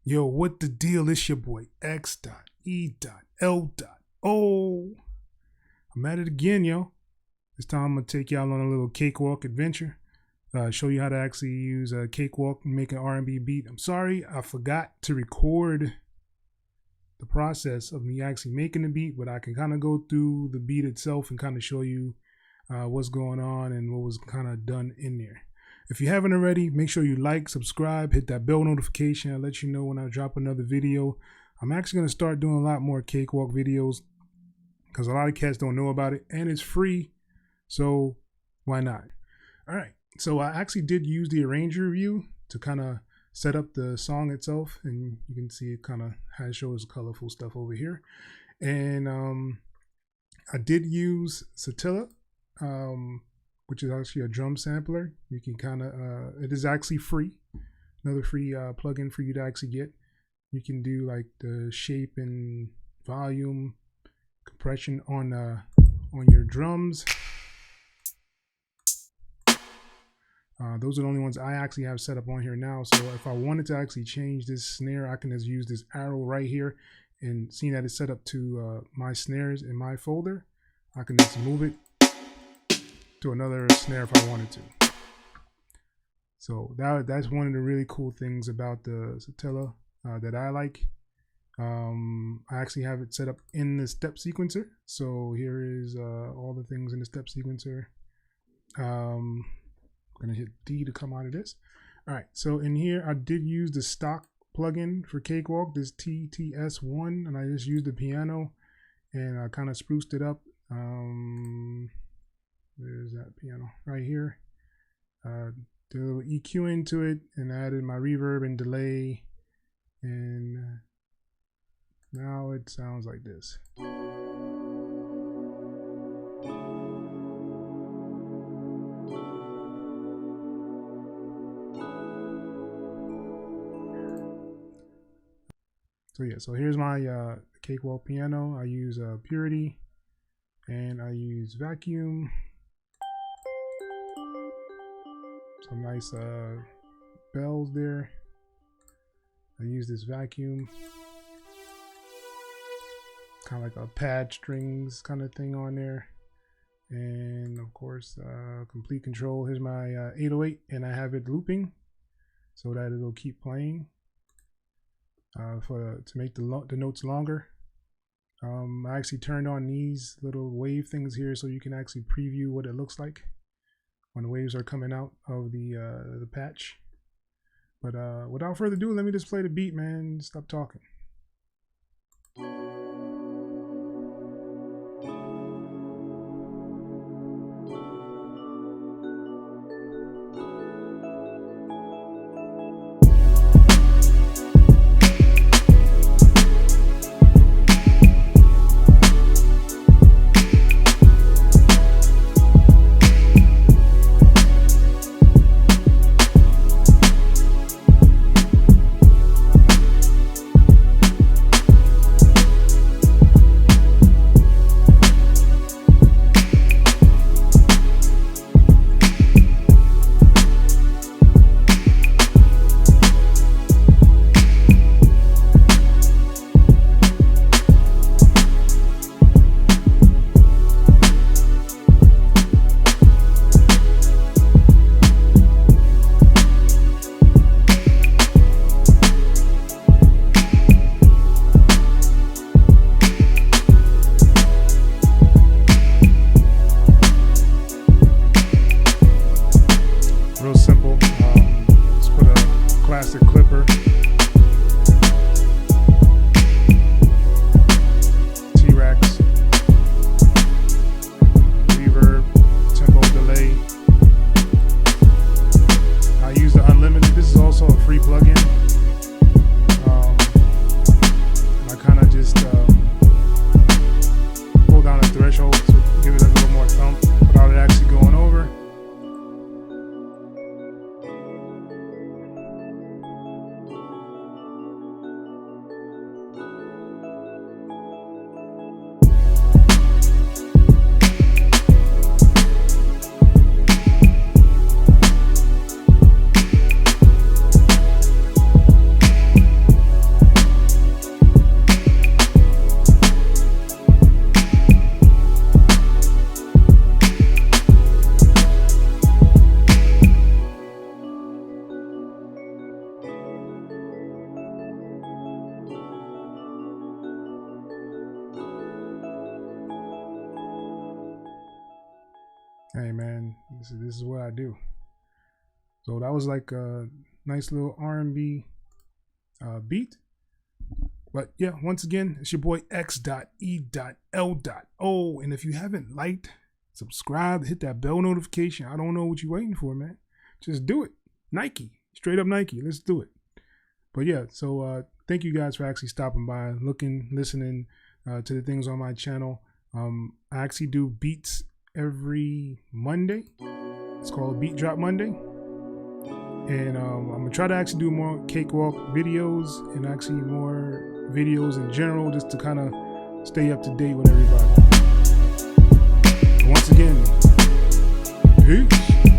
Yo, what the deal? It's your boy X.E.L.O. I'm at it again, yo. This time I'm gonna take y'all on a little cakewalk adventure. Show you how to actually use a cakewalk and make an R&B beat. I'm sorry, I forgot to record the process of me actually making the beat, but I can kind of go through the beat itself and kind of show you what's going on and what was kind of done in there. If you haven't already, make sure you like, subscribe, hit that bell notification. I'll let you know when I drop another video. I'm actually going to start doing a lot more cakewalk videos because a lot of cats don't know about it and it's free. So why not? All right. So I actually did use the arranger view to kind of set up the song itself. And you can see it kind of shows colorful stuff over here. And I did use Sitala, which is actually a drum sampler. You can kind of, it is actually free. Another free plugin for you to actually get. You can do like the shape and volume compression on your drums. Those are the only ones I actually have set up on here now. So if I wanted to actually change this snare, I can just use this arrow right here, and seeing that it's set up to my snares in my folder, I can just move it to another snare if I wanted to. So that's one of the really cool things about the Sitala that I like. I actually have it set up in the step sequencer. So here is all the things in the step sequencer. I'm gonna hit D to come out of this. All right, so in here I did use the stock plugin for Cakewalk, this TTs1, and I just used the piano and I kind of spruced it up. There's that piano right here. Did a little EQ into it and added my reverb and delay, and now it sounds like this. So yeah, so here's my Cakewalk piano. I use Purity and I use Vacuum. Some nice bells there. I use this Vacuum, kind of like a pad strings kind of thing on there. And of course, Complete Control. Here's my 808, and I have it looping so that it'll keep playing to make the notes longer. I actually turned on these little wave things here so you can actually preview what it looks like when the waves are coming out of the patch. But without further ado, let me just play the beat, man. Stop talking. Hey man, this is what I do. So that was like a nice little R&B beat. But yeah, once again, it's your boy X.E.L.O. And if you haven't liked, subscribe, hit that bell notification. I don't know what you're waiting for, man. Just do it. Nike, straight up Nike. Let's do it. But yeah, so thank you guys for actually stopping by, looking, listening to the things on my channel. I actually do beats every Monday. It's called Beat Drop Monday. And I'm gonna try to actually do more cakewalk videos and actually more videos in general, just to kind of stay up to date with everybody. Once again, peace.